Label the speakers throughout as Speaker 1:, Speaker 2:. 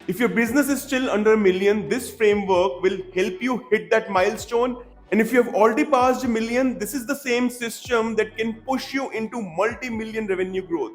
Speaker 1: If your business is still under a million, this framework will help you hit that milestone. And if you have already passed a million, this is the same system that can push you into multi-million revenue growth.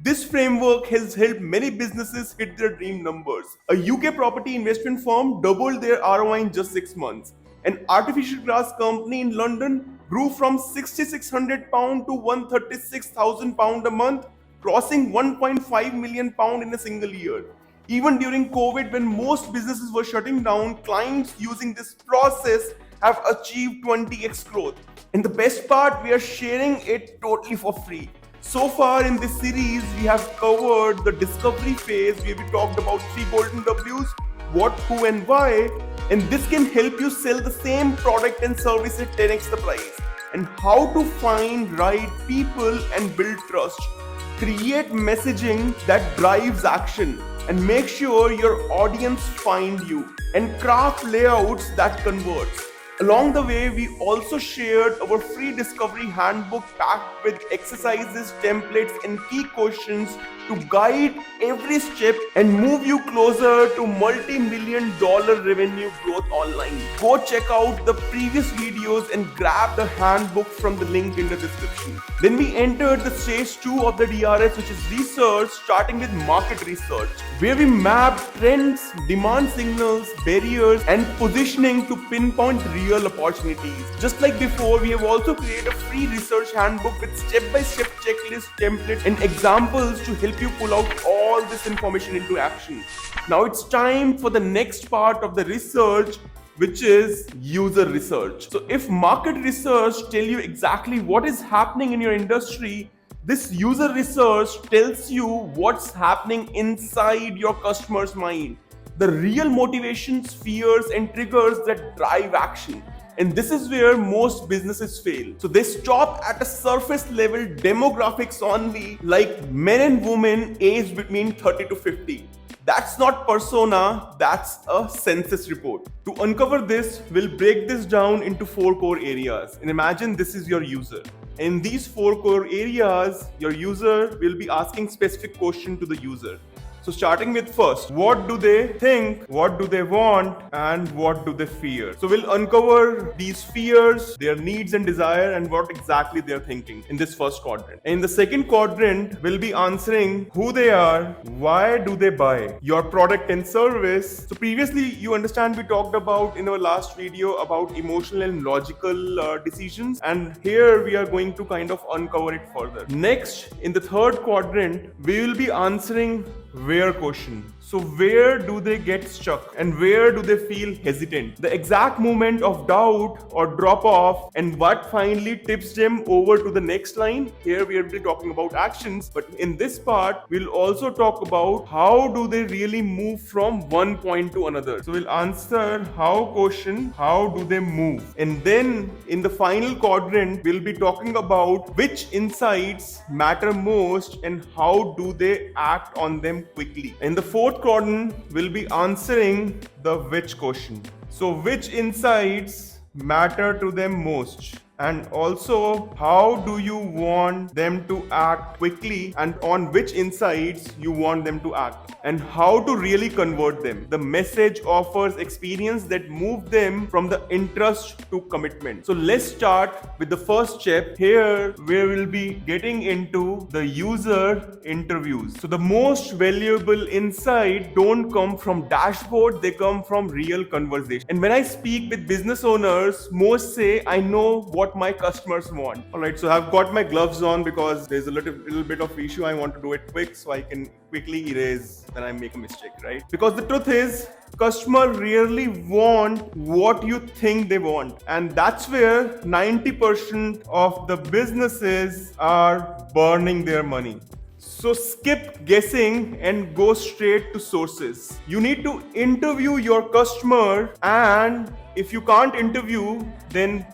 Speaker 1: This framework has helped many businesses hit their dream numbers. A UK property investment firm doubled their ROI in just 6 months. An artificial grass company in London grew from £6,600 to £136,000 a month, crossing £1.5 million in a single year. Even during COVID, when most businesses were shutting down, clients using this process have achieved 20x growth. And the best part, we are sharing it totally for free. So far in this series, we have covered the discovery phase where we talked about 3 golden W's: what, who, and why. And this can help you sell the same product and service at 10x the price. And how to find right people and build trust. Create messaging that drives action, and make sure your audience find you, and craft layouts that converts. Along the way, we also shared our free discovery handbook packed with exercises, templates, and key questions to guide every step and move you closer to multi-million dollar revenue growth online. Go check out the previous videos and grab the handbook from the link in the description. Then we entered the stage 2 of the DRS, which is research, starting with market research, where we mapped trends, demand signals, barriers, and positioning to pinpoint real opportunities. Just like before, we have also created a free research handbook with step-by-step checklist, templates, and examples to help you pull out all this information into action. Now it's time for the next part of the research, which is user research. So if market research tell you exactly what is happening in your industry, this user research tells you what's happening inside your customer's mind, the real motivations, fears, and triggers that drive action. And this is where most businesses fail. So they stop at a surface level demographics only, like men and women aged between 30 to 50. That's not persona, that's a census report. To uncover this, we'll break this down into 4 core areas. And imagine this is your user. In these 4 core areas, your user will be asking specific question to the user. So starting with first, what do they think, what do they want, and what do they fear? So we'll uncover these fears, their needs and desire, and what exactly they're thinking in this first quadrant. In the second quadrant, we'll be answering who they are, why do they buy, your product and service. So previously, you understand, we talked about in our last video about emotional and logical decisions, and here we are going to kind of uncover it further. Next, in the third quadrant, we will be answering where question. So where do they get stuck and where do they feel hesitant? The exact moment of doubt or drop off, and what finally tips them over to the next line. Here we will be talking about actions, but in this part we'll also talk about how do they really move from one point to another. So we'll answer how question, how do they move, and then in the final quadrant we'll be talking about which insights matter most and how do they act on them quickly. In the fourth quadrant, we'll be answering the which question. So which insights matter to them most, and also how do you want them to act quickly, and on which insights you want them to act, and how to really convert them. The message offers experience that move them from the interest to commitment. So let's start with the first step here, where we'll be getting into the user interviews. So the most valuable insight don't come from dashboard, they come from real conversation. And when I speak with business owners, most say, I know what my customers want. All right, so I've got my gloves on because there's a little bit of issue. I want to do it quick so I can quickly erase when I make a mistake, right? Because the truth is, customer really want what you think they want, and that's where 90% of the businesses are burning their money. So skip guessing and go straight to sources. You need to interview your customer, and if you can't interview, then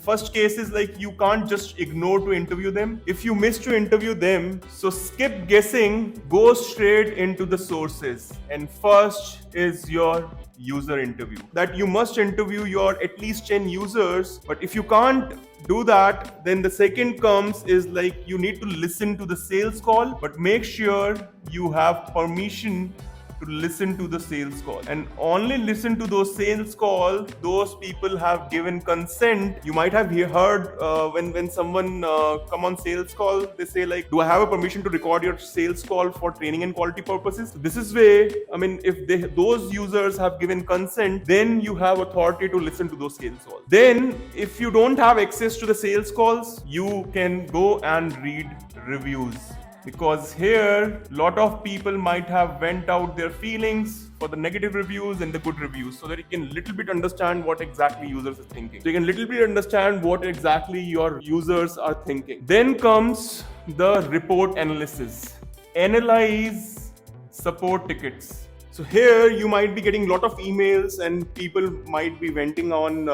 Speaker 1: first case is like you can't just ignore to interview them. If you miss to interview them, so skip guessing, go straight into the sources. And first is your user interview. That you must interview your at least 10 users. But if you can't do that, then the second comes is like you need to listen to the sales call, but make sure you have permission to listen to the sales call and only listen to those sales calls. Those people have given consent. You might have heard when someone come on sales call, they say like, do I have a permission to record your sales call for training and quality purposes? This is way, I mean, if those users have given consent, then you have authority to listen to those sales calls. Then if you don't have access to the sales calls, you can go and read reviews, because here lot of people might have vent out their feelings for the negative reviews and the good reviews, so that you can little bit understand what exactly users are thinking. So you can little bit understand what exactly your users are thinking. Then comes the report analysis. Analyze support tickets. So here you might be getting a lot of emails and people might be venting on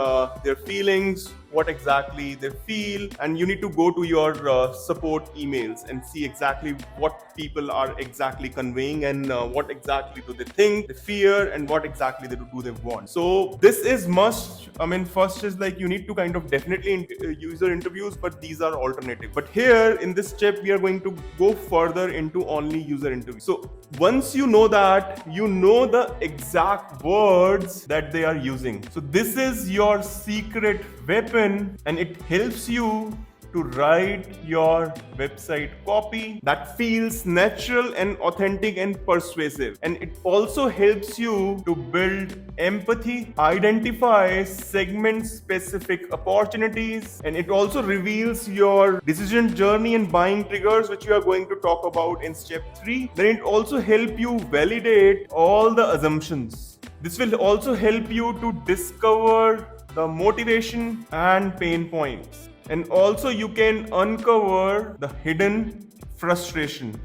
Speaker 1: their feelings, what exactly they feel, and you need to go to your support emails and see exactly what people are exactly conveying and what exactly do they think, they fear, and what exactly do they want. So this is must. I mean, first is like you need to kind of definitely user interviews, but these are alternative. But here in this step, we are going to go further into only user interviews. So once you know that, you know the exact words that they are using. So this is your secret weapon, and it helps you to write your website copy that feels natural and authentic and persuasive. And it also helps you to build empathy, identify segment specific opportunities, and it also reveals your decision journey and buying triggers, which we are going to talk about in step 3. Then it also help you validate all the assumptions. This will also help you to discover the motivation and pain points. And also you can uncover the hidden frustration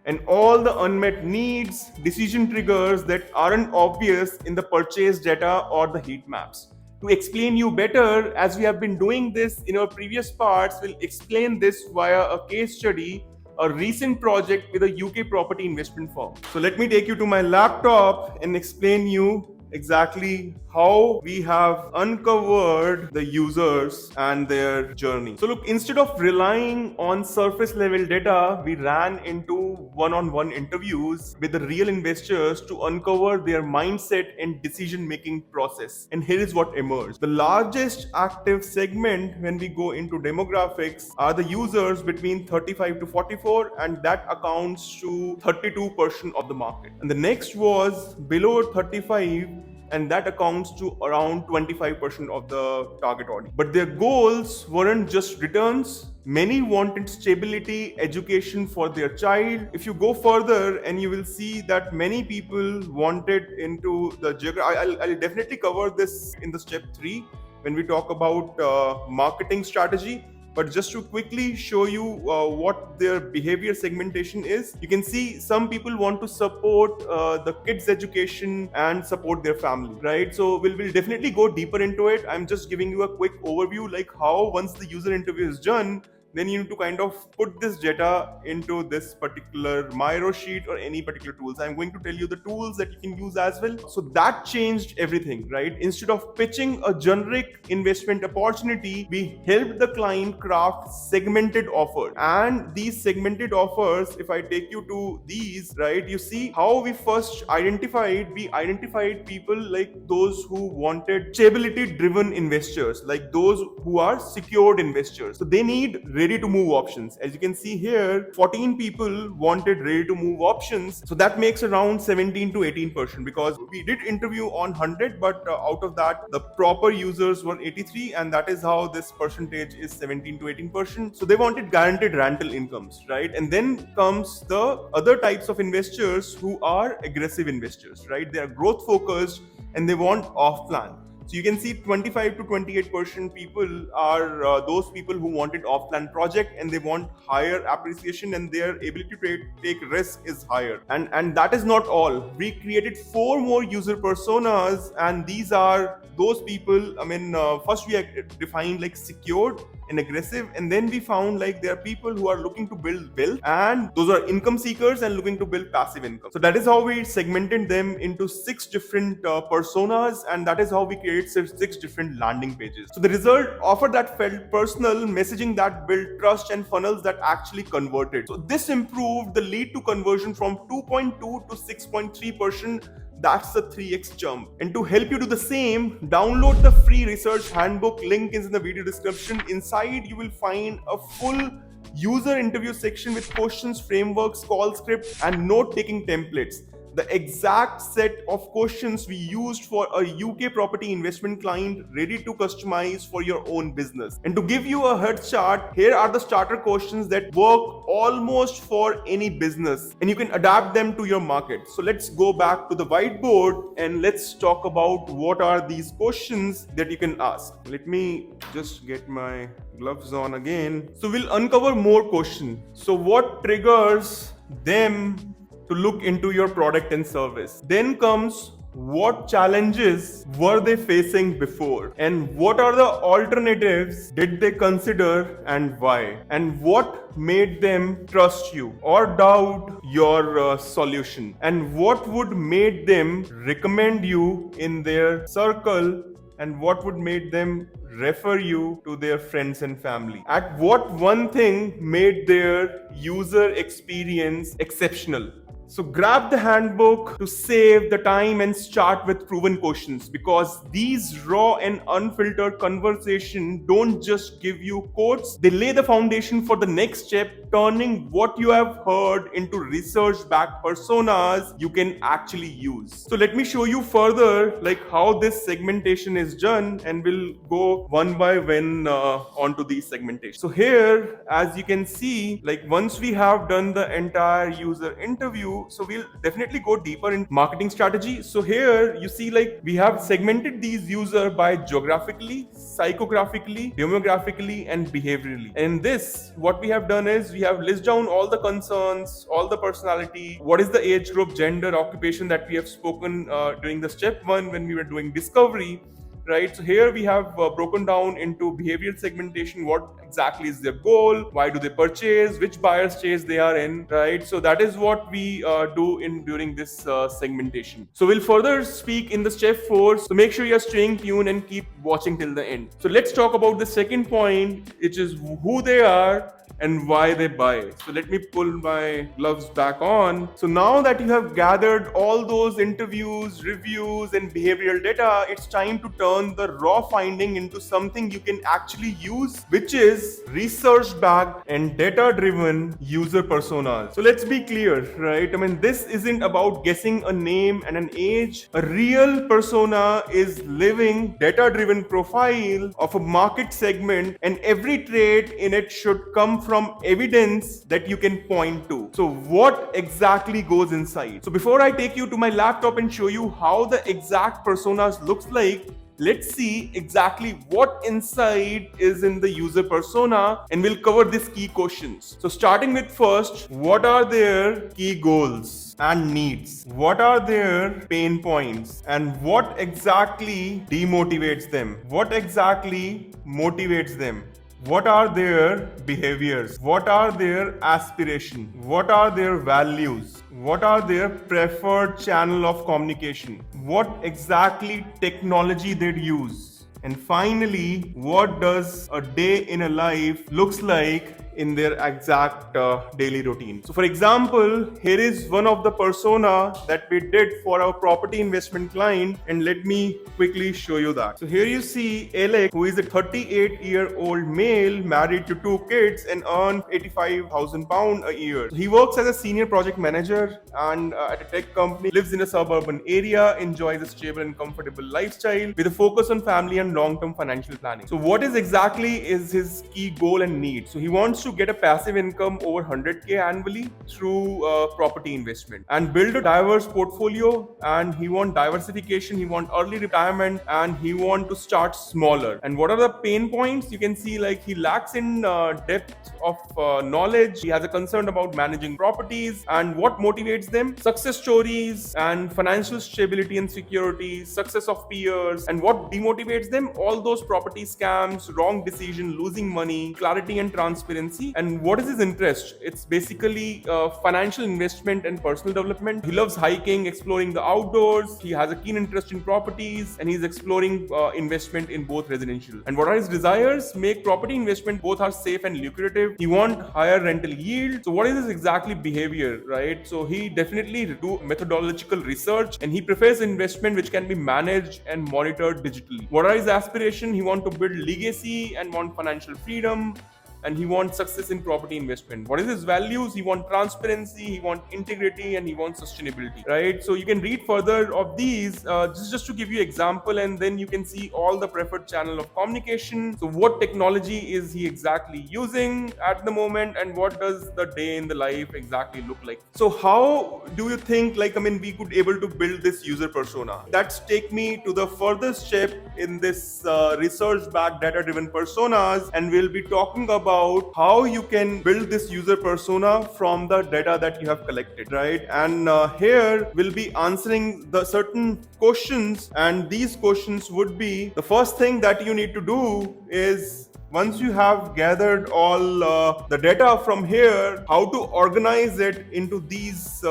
Speaker 1: and all the unmet needs, decision triggers that aren't obvious in the purchase data or the heat maps. To explain you better, as we have been doing this in our previous parts, we'll explain this via a case study, a recent project with a UK property investment firm. So let me take you to my laptop and explain you exactly how we have uncovered the users and their journey. So look, instead of relying on surface level data, we ran into one-on-one interviews with the real investors to uncover their mindset and decision making process. And here is what emerged. The largest active segment when we go into demographics are the users between 35 to 44, and that accounts to 32% of the market. And the next was below 35, and that accounts to around 25% of the target audience. But their goals weren't just returns. Many wanted stability, education for their child. If you go further, and you will see that many people wanted into the geography. I'll definitely cover this in the step 3 when we talk about marketing strategy. But just to quickly show you what their behavior segmentation is, you can see some people want to support the kids' education and support their family, right? So we'll definitely go deeper into it. I'm just giving you a quick overview, like how once the user interview is done, then you need to kind of put this data into this particular Miro sheet or any particular tools. I'm going to tell you the tools that you can use as well. So that changed everything, right? Instead of pitching a generic investment opportunity, we helped the client craft segmented offers. And these segmented offers, if I take you to these, right, you see how we first identified people like those who wanted stability driven investors, like those who are secured investors. So they need ready to move options. As you can see here, 14 people wanted ready to move options. So that makes around 17 to 18%, because we did interview on 100, but out of that, the proper users were 83, and that is how this percentage is 17 to 18%. So they wanted guaranteed rental incomes, right? And then comes the other types of investors who are aggressive investors, right? They are growth focused and they want off plan. So you can see 25 to 28% people are those people who wanted off-plan project, and they want higher appreciation, and their ability to take risk is higher. And that is not all. We created 4 more user personas, and these are those people. I mean, first we defined like secured, and aggressive. And then we found like there are people who are looking to build wealth, and those are income seekers and looking to build passive income. So that is how we segmented them into 6 different personas, and that is how we created 6 different landing pages. So the result, offer that felt personal, messaging that built trust, and funnels that actually converted. So this improved the lead to conversion from 2.2 to 6.3%. That's the 3x jump. And to help you do the same, download the free research handbook. Link is in the video description. Inside you will find a full user interview section with questions, frameworks, call script, and note-taking templates. The exact set of questions we used for a UK property investment client, ready to customize for your own business. And to give you a head start, here are the starter questions that work almost for any business, and you can adapt them to your market. So let's go back to the whiteboard and let's talk about what are these questions that you can ask. Let me just get my gloves on again. So we'll uncover more questions. So what triggers them to look into your product and service? Then comes, what challenges were they facing before, and what are the alternatives did they consider and why, and what made them trust you or doubt your solution, and what would made them recommend you in their circle, and what would made them refer you to their friends and family. At what one thing made their user experience exceptional. So grab the handbook to save the time and start with proven questions, because these raw and unfiltered conversation don't just give you quotes, they lay the foundation for the next step, turning what you have heard into research-backed personas you can actually use. So let me show you further like how this segmentation is done, and we'll go one by one onto the segmentation. So here, as you can see, like once we have done the entire user interview, so we'll definitely go deeper in marketing strategy. So here you see like we have segmented these users by geographically, psychographically, demographically, and behaviorally. And this, what we have done is we have listed down all the concerns, all the personality, what is the age group, gender, occupation that we have spoken during the step 1 when we were doing discovery. Right, so here we have broken down into behavioral segmentation. What exactly is their goal? Why do they purchase? Which buyer stage they are in? Right, so that is what we do in during this segmentation. So we'll further speak in the step 4. So make sure you're staying tuned and keep watching till the end. So let's talk about the second point, which is who they are and why they buy. So let me pull my gloves back on. So now that you have gathered all those interviews, reviews, and behavioral data, it's time to turn the raw finding into something you can actually use, which is research-backed and data-driven user personas. So let's be clear, right? I mean, this isn't about guessing a name and an age. A real persona is living data-driven profile of a market segment, and every trait in it should come from evidence that you can point to. So what exactly goes inside? So before I take you to my laptop and show you how the exact personas looks like, let's see exactly what inside is in the user persona, and we'll cover these key questions. So starting with first, what are their key goals and needs? What are their pain points? And what exactly demotivates them? What exactly motivates them? What are their behaviors? What are their aspirations? What are their values? What are their preferred channel of communication? What exactly technology they use? And finally, what does a day in a life looks like in their exact daily routine? So for example, here is one of the persona that we did for our property investment client, and let me quickly show you that. So here you see Alec, who is a 38-year-old male, married to 2 kids, and earns £85,000 a year. So he works as a senior project manager and at a tech company, lives in a suburban area, enjoys a stable and comfortable lifestyle with a focus on family and long-term financial planning. So what is exactly is his key goal and need? So he wants wants to get a passive income over 100K annually through property investment and build a diverse portfolio, and he wants diversification, he wants early retirement, and he wants to start smaller. And what are the pain points? You can see like he lacks in depth of knowledge. He has a concern about managing properties, and what motivates them? Success stories and financial stability and security, success of peers. And what demotivates them? All those property scams, wrong decision, losing money, clarity and transparency. And what is his interest? It's basically financial investment and personal development. He loves hiking, exploring the outdoors. He has a keen interest in properties, and he's exploring investment in both residential. And what are his desires? Make property investment both are safe and lucrative. He wants higher rental yield. So what is his exactly behavior, right? So he definitely do methodological research, and he prefers investment which can be managed and monitored digitally. What are his aspirations? He wants to build legacy and want financial freedom, and he wants success in property investment. What is his values? He wants transparency, he wants integrity, and he wants sustainability, right? So you can read further of these just to give you example, and then you can see all the preferred channel of communication. So what technology is he exactly using at the moment, and what does the day in the life exactly look like? So how do you think, like, we could able to build this user persona? That's take me to the furthest step in this research-backed data-driven personas, and we'll be talking about how you can build this user persona from the data that you have collected, right? And here we'll be answering the certain questions, and these questions would be: the first thing that you need to do is, once you have gathered all the data from here, how to organize it into these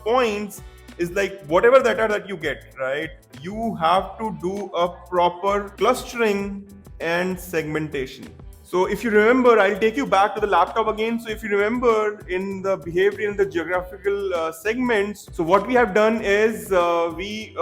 Speaker 1: points is like whatever data that you get, right? You have to do a proper clustering and segmentation. So if you remember, I'll take you back to the laptop again. So if you remember in the behavior in the geographical segments, so what we have done is we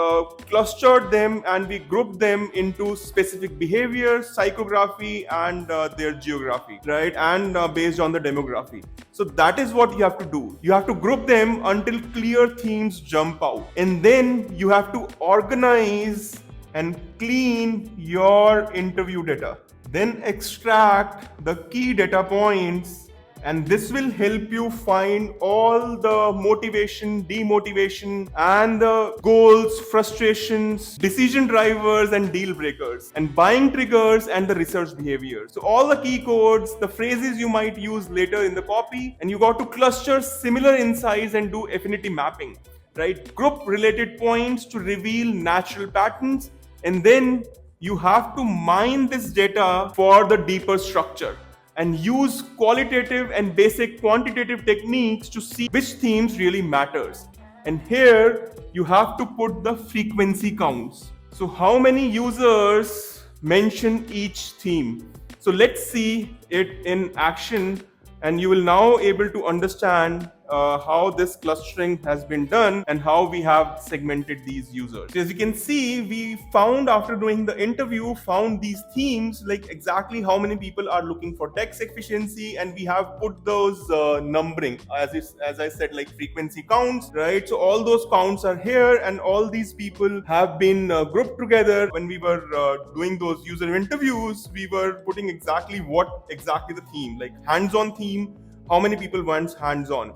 Speaker 1: clustered them and we grouped them into specific behaviors, psychography, and their geography, right? And based on the demography. So that is what you have to do. You have to group them until clear themes jump out. And then you have to organize and clean your interview data. Then extract the key data points, and this will help you find all the motivation, demotivation, and the goals, frustrations, decision drivers, and deal breakers, and buying triggers, and the research behavior. So all the key codes, the phrases you might use later in the copy, and you got to cluster similar insights and do affinity mapping, right? Group related points to reveal natural patterns, and then you have to mine this data for the deeper structure and use qualitative and basic quantitative techniques to see which themes really matters. And here you have to put the frequency counts. So how many users mention each theme? So let's see it in action, and you will now able to understand how this clustering has been done and how we have segmented these users. So as you can see, we found after doing the interview, found these themes, like exactly how many people are looking for tax efficiency, and we have put those numbering as I said, like frequency counts, right? So all those counts are here, and all these people have been grouped together. When we were doing those user interviews, we were putting exactly the theme, like hands-on theme, how many people want hands-on,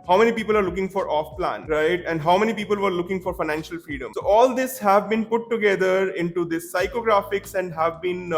Speaker 1: how many people are looking for off-plan, right? And how many people were looking for financial freedom. So all this have been put together into this psychographics and have been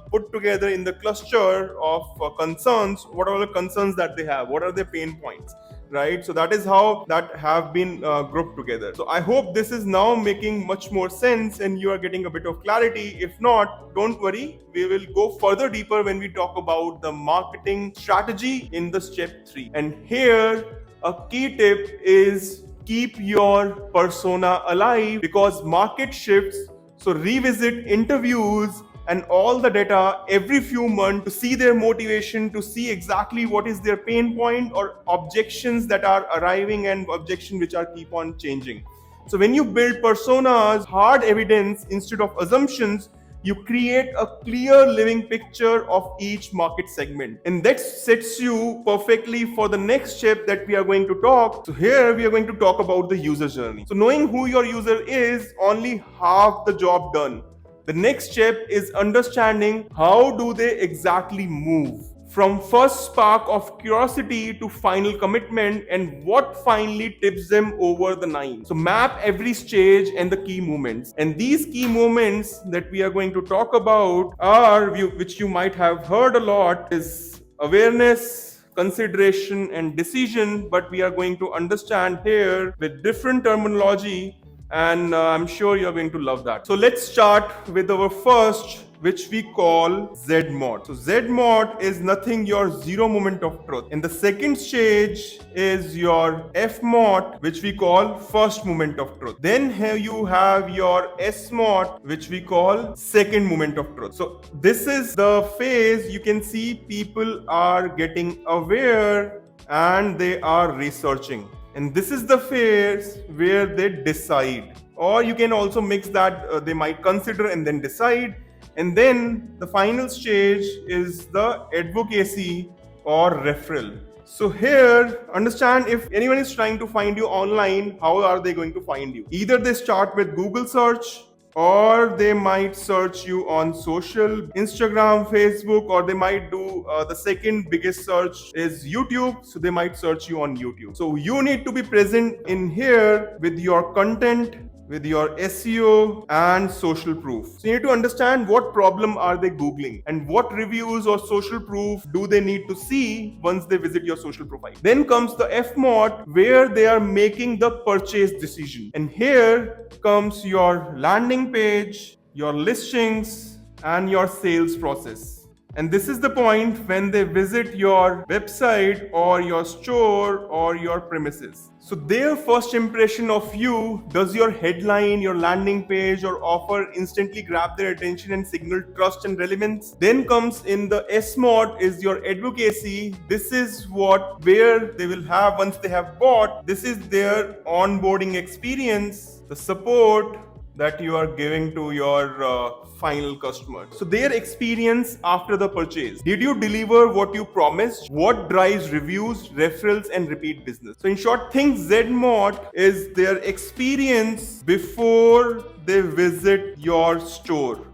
Speaker 1: put together in the cluster of concerns. What are the concerns that they have? What are their pain points? Right? So that is how that have been grouped together. So I hope this is now making much more sense and you are getting a bit of clarity. If not, don't worry. We will go further deeper when we talk about the marketing strategy in the step 3. And here, a key tip is keep your persona alive, because market shifts. So revisit interviews and all the data every few months to see their motivation, to see exactly what is their pain point or objections that are arriving and objections which are keep on changing. So when you build personas, hard evidence instead of assumptions, you create a clear living picture of each market segment. And that sets you perfectly for the next step that we are going to talk. So here we are going to talk about the user journey. So knowing who your user is, only half the job done. The next step is understanding how do they exactly move from first spark of curiosity to final commitment, and what finally tips them over the line. So map every stage and the key moments. And these key moments that we are going to talk about are, which you might have heard a lot, is awareness, consideration, and decision, but we are going to understand here with different terminology, and I'm sure you're going to love that. So let's start with our first, which we call ZMOT. So ZMOT is nothing your zero moment of truth. And the second stage is your FMOT, which we call first moment of truth. Then here you have your SMOT, which we call second moment of truth. So this is the phase you can see people are getting aware and they are researching. And this is the phase where they decide. Or you can also mix that, they might consider and then decide. And then the final stage is the advocacy or referral. So here, understand, if anyone is trying to find you online, how are they going to find you? Either they start with Google search, or they might search you on social, Instagram, Facebook, or they might do the second biggest search is YouTube. So they might search you on YouTube. So you need to be present in here with your content, with your SEO and social proof. So you need to understand what problem are they Googling and what reviews or social proof do they need to see once they visit your social profile. Then comes the FMOT, where they are making the purchase decision. And here comes your landing page, your listings, and your sales process. And this is the point when they visit your website or your store or your premises. So their first impression of you, does your headline, your landing page or offer instantly grab their attention and signal trust and relevance? Then comes in the SMOT is your advocacy. This is where they will have, once they have bought, this is their onboarding experience, the support that you are giving to your final customer. So their experience after the purchase. Did you deliver what you promised? What drives reviews, referrals, and repeat business? So in short, think ZMOT is their experience before they visit your store.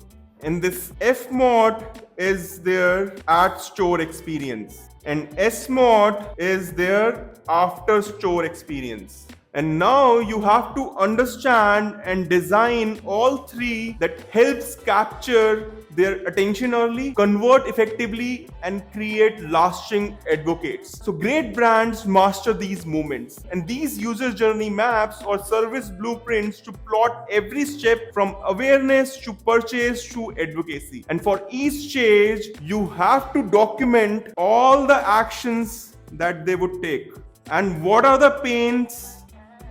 Speaker 1: And this FMOT is their at store experience. And SMOT is their after store experience. And now you have to understand and design all three that helps capture their attention early, convert effectively, and create lasting advocates. So great brands master these moments, and these user journey maps or service blueprints to plot every step from awareness to purchase to advocacy. And for each stage, you have to document all the actions that they would take and what are the pains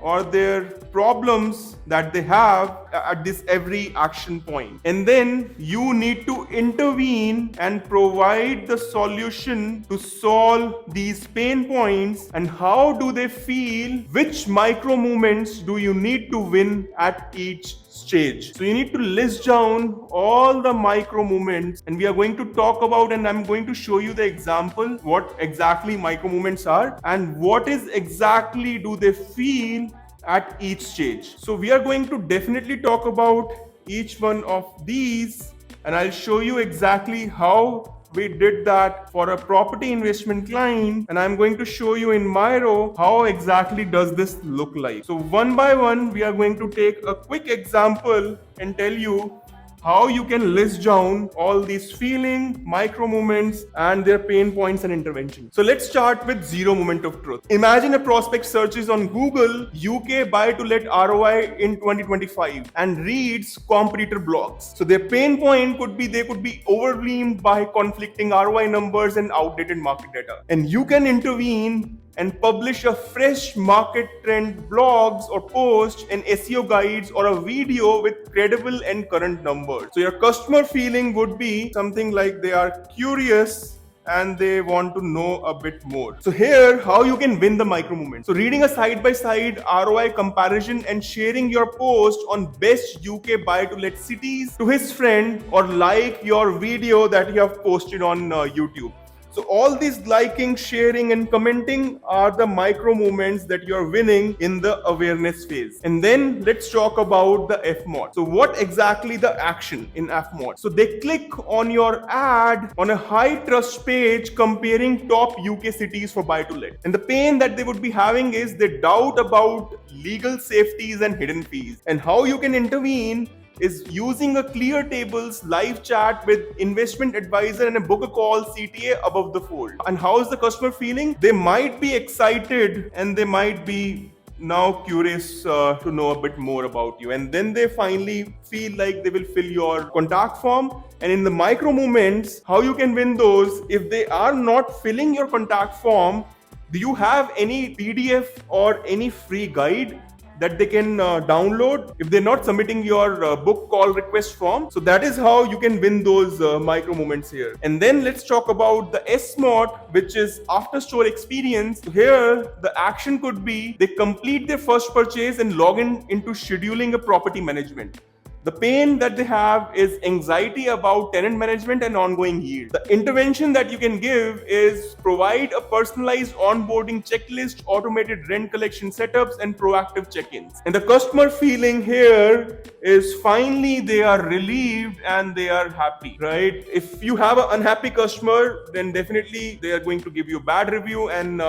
Speaker 1: or their problems that they have at this every action point. And then you need to intervene and provide the solution to solve these pain points. And how do they feel? Which micro movements do you need to win at each stage? So you need to list down all the micro movements, and we are going to talk about, and I'm going to show you the example, what exactly micro movements are and what is exactly do they feel at each stage. So we are going to definitely talk about each one of these, and I'll show you exactly how we did that for a property investment client, and I'm going to show you in Miro how exactly does this look like. So one by one, we are going to take a quick example and tell you how you can list down all these feeling, micro movements, and their pain points and intervention. So let's start with zero moment of truth. Imagine a prospect searches on Google UK buy to let ROI in 2025 and reads competitor blogs. So their pain point could be they could be overwhelmed by conflicting ROI numbers and outdated market data. And you can intervene and publish a fresh market trend blogs or post and SEO guides or a video with credible and current numbers. So your customer feeling would be something like they are curious and they want to know a bit more. So here, how you can win the micro movement. So reading a side-by-side ROI comparison and sharing your post on best UK buy to let cities to his friend, or like your video that you have posted on YouTube. So all these liking, sharing, and commenting are the micro movements that you're winning in the awareness phase. And then let's talk about the FMOT. So what exactly the action in FMOT? So they click on your ad on a high trust page comparing top UK cities for buy to let. And the pain that they would be having is they doubt about legal safeties and hidden fees. And how you can intervene is using a clear tables live chat with investment advisor and a book a call CTA above the fold. And how is the customer feeling? They might be excited and they might be now curious to know a bit more about you, and then they finally feel like they will fill your contact form. And in the micro moments, how you can win those, if they are not filling your contact form, do you have any PDF or any free guide that they can download if they're not submitting your book call request form? So that is how you can win those micro moments here. And then let's talk about the SMOT, which is after store experience. Here the action could be they complete their first purchase and log into scheduling a property management. The pain that they have is anxiety about tenant management and ongoing yield. The intervention that you can give is provide a personalized onboarding checklist, automated rent collection setups, and proactive check-ins. And the customer feeling here is finally they are relieved and they are happy, right? If you have an unhappy customer, then definitely they are going to give you a bad review, and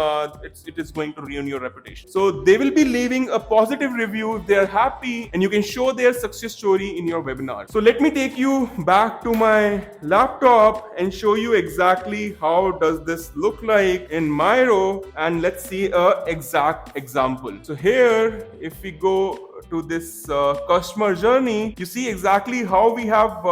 Speaker 1: it is going to ruin your reputation. So they will be leaving a positive review if they are happy, and you can show their success story in your webinar. So let me take you back to my laptop and show you exactly how does this look like in Miro, and let's see a exact example. So here, if we go to this customer journey, you see exactly how we have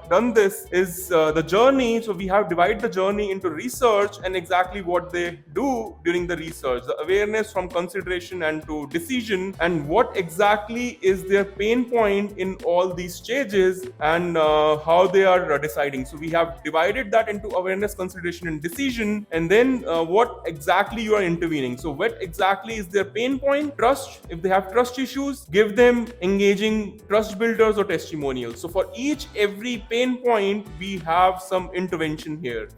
Speaker 1: done this is the journey. So we have divided the journey into research and exactly what they do during the research, the awareness from consideration and to decision, and what exactly is their pain point in all these stages, and how they are deciding. So we have divided that into awareness, consideration, and decision, and then what exactly you are intervening. So what exactly is their pain point? Trust. If they have trust issues, give them engaging trust builders or testimonials. So for each every pain point, we have some intervention here.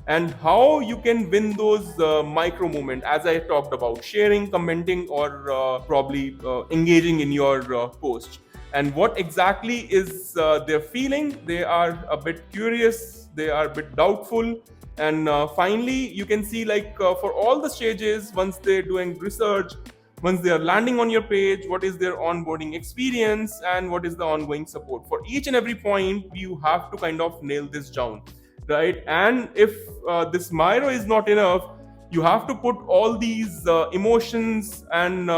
Speaker 1: And how you can win those micro moments, as I talked about, sharing, commenting, or probably engaging in your post. And what exactly is their feeling? They are a bit curious, they are a bit doubtful. And finally, you can see like for all the stages, once they're doing research, once they are landing on your page, what is their onboarding experience and what is the ongoing support. For each and every point, you have to kind of nail this down, right? And if this Miro is not enough, you have to put all these emotions and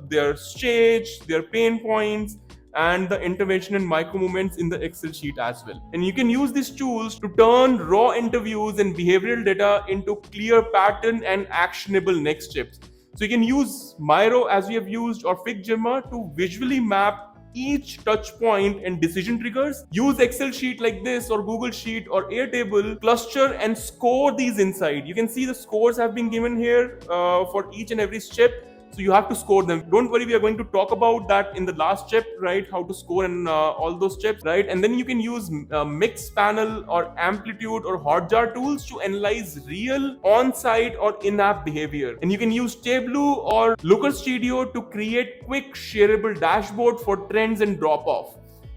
Speaker 1: their stage, their pain points, and the intervention and micro movements in the Excel sheet as well. And you can use these tools to turn raw interviews and behavioral data into clear pattern and actionable next steps. So you can use Miro as we have used, or Figma, to visually map each touch point and decision triggers. Use Excel sheet like this or Google Sheet or Airtable, cluster and score these inside. You can see the scores have been given here for each and every step. So you have to score them. Don't worry, we are going to talk about that in the last step, right? How to score and all those steps, right? And then you can use mix panel or amplitude or hotjar tools to analyze real on-site or in-app behavior. And you can use Tableau or Looker Studio to create quick shareable dashboard for trends and drop-off.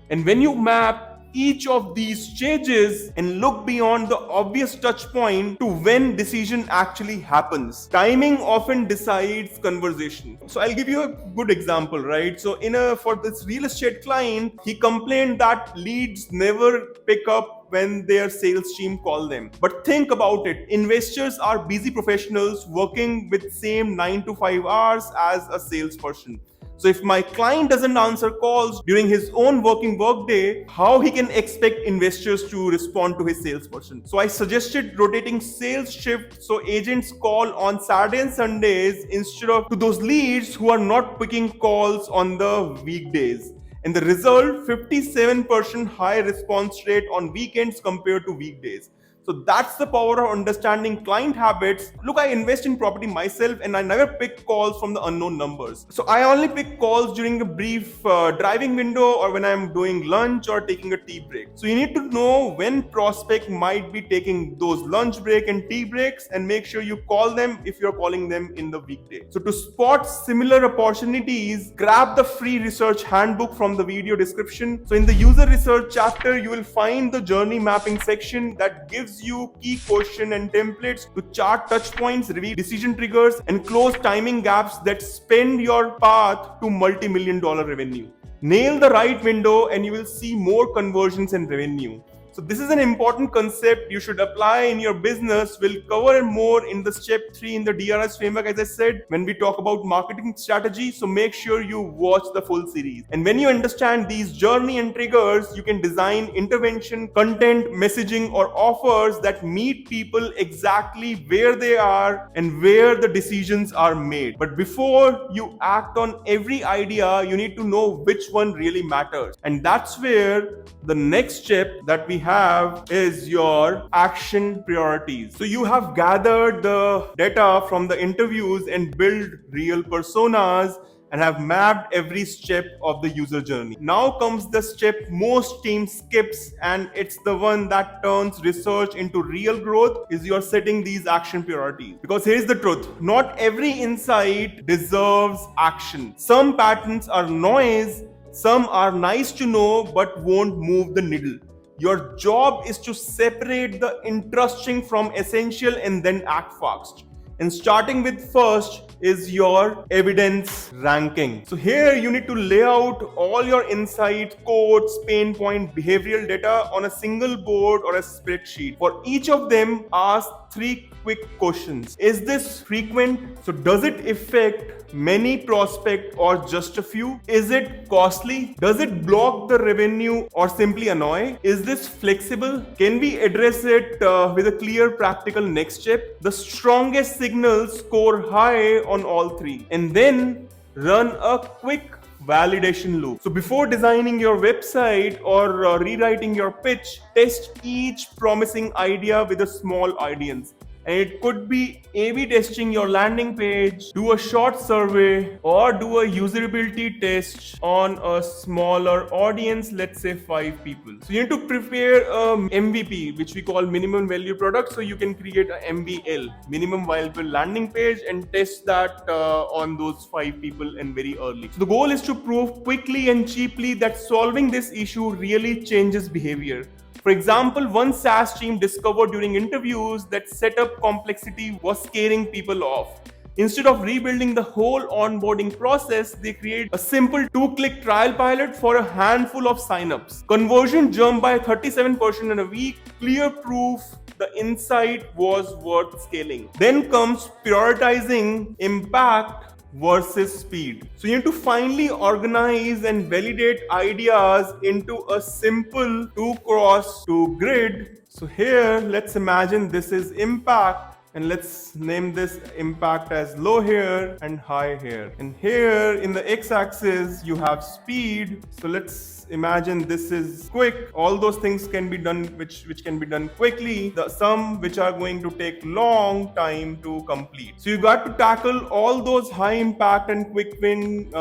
Speaker 1: And when you map each of these stages and look beyond the obvious touch point to when decision actually happens, timing often decides conversation. So I'll give you a good example, right? So for this real estate client, he complained that leads never pick up when their sales team call them. But think about it, investors are busy professionals working with same 9 to 5 hours as a salesperson. So if my client doesn't answer calls during his own working workday, how he can expect investors to respond to his salesperson? So I suggested rotating sales shift so agents call on Saturday and Sundays instead of to those leads who are not picking calls on the weekdays. And the result, 57% high response rate on weekends compared to weekdays. So that's the power of understanding client habits. Look, I invest in property myself and I never pick calls from the unknown numbers. So I only pick calls during a brief driving window or when I'm doing lunch or taking a tea break. So you need to know when prospect might be taking those lunch break and tea breaks and make sure you call them if you're calling them in the weekday. So to spot similar opportunities, grab the free research handbook from the video description. So in the user research chapter, you will find the journey mapping section that gives you key question and templates to chart touch points, reveal decision triggers, and close timing gaps that spend your path to multi-million-dollar revenue. Nail the right window and you will see more conversions and revenue. So this is an important concept you should apply in your business. We'll cover more in the step 3 in the DRS framework, as I said, when we talk about marketing strategy. So make sure you watch the full series. And when you understand these journey and triggers, you can design intervention, content, messaging, or offers that meet people exactly where they are and where the decisions are made. But before you act on every idea, you need to know which one really matters. And that's where the next step that we have is your action priorities. So you have gathered the data from the interviews and built real personas and have mapped every step of the user journey. Now comes the step most teams skips, and it's the one that turns research into real growth, is you're setting these action priorities. Because here's the truth, not every insight deserves action. Some patterns are noise, some are nice to know but won't move the needle. Your job is to separate the interesting from essential and then act fast. And starting with first is your evidence ranking. So here you need to lay out all your insight, quotes, pain point, behavioral data on a single board or a spreadsheet. For each of them, ask 3 quick questions. Is this frequent? So does it affect many prospects or just a few? Is it costly? Does it block the revenue or simply annoy? Is this flexible? Can we address it with a clear practical next step? The strongest signals score high on all 3. And then run a quick validation loop. So before designing your website or rewriting your pitch, test each promising idea with a small audience. And it could be A/B testing your landing page, do a short survey, or do a usability test on a smaller audience, let's say 5 people. So you need to prepare a MVP, which we call minimum value product. So you can create a MVL, minimum viable landing page, and test that on those 5 people and very early. So the goal is to prove quickly and cheaply that solving this issue really changes behavior. For example, one SaaS team discovered during interviews that setup complexity was scaring people off. Instead of rebuilding the whole onboarding process, they created a simple 2-click trial pilot for a handful of signups. Conversion jumped by 37% in a week, clear proof the insight was worth scaling. Then comes prioritizing impact versus speed. So you need to finally organize and validate ideas into a simple 2x2 grid. So here, let's imagine this is impact, and let's name this impact as low here and high here. And here in the x-axis, you have speed. So let's imagine this is quick. All those things can be done, which can be done quickly. Some which are going to take long time to complete. So you got to tackle all those high impact and quick win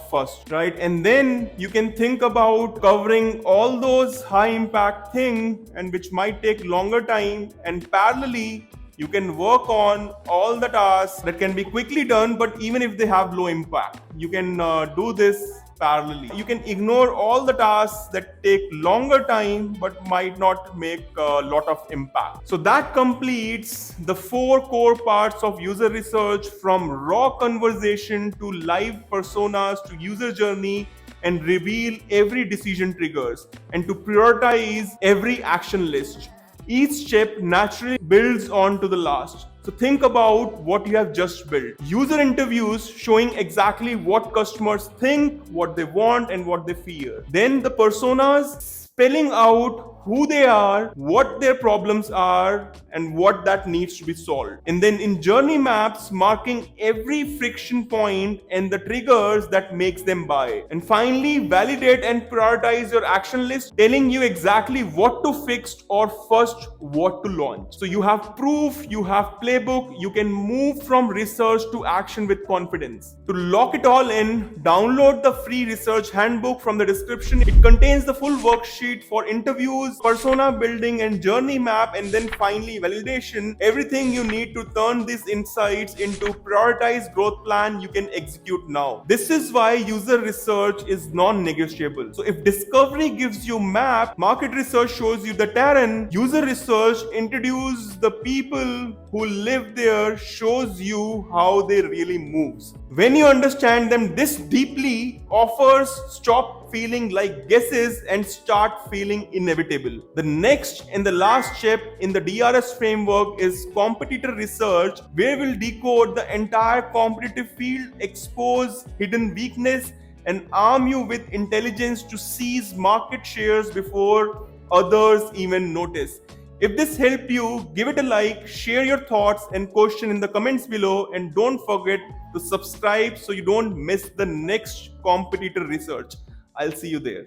Speaker 1: first, right? And then you can think about covering all those high impact things and which might take longer time, and parallelly you can work on all the tasks that can be quickly done, but even if they have low impact, you can do this parallelly. You can ignore all the tasks that take longer time but might not make a lot of impact. So that completes the 4 core parts of user research, from raw conversation to live personas to user journey, and reveal every decision triggers and to prioritize every action list. Each step naturally builds on to the last. So think about what you have just built. User interviews showing exactly what customers think, what they want, and what they fear. Then the personas spelling out who they are, what their problems are, and what that needs to be solved. And then in journey maps, marking every friction point and the triggers that makes them buy. And finally, validate and prioritize your action list, telling you exactly what to fix or first what to launch. So you have proof, you have playbook, you can move from research to action with confidence. To lock it all in, download the free research handbook from the description. It contains the full worksheet for interviews, persona building, and journey map, and then finally validation. Everything you need to turn these insights into prioritized growth plan you can execute now. This is why user research is non-negotiable. So if discovery gives you map, market research shows you the terrain, user research introduces the people who live there, shows you how they really moves. When you understand them this deeply, offers stop feeling like guesses and start feeling inevitable. The next and the last step in the DRS framework is competitor research, where we'll decode the entire competitive field, expose hidden weakness, and arm you with intelligence to seize market shares before others even notice. If this helped you, give it a like, share your thoughts and question in the comments below, and don't forget to subscribe so you don't miss the next competitor research. I'll see you there.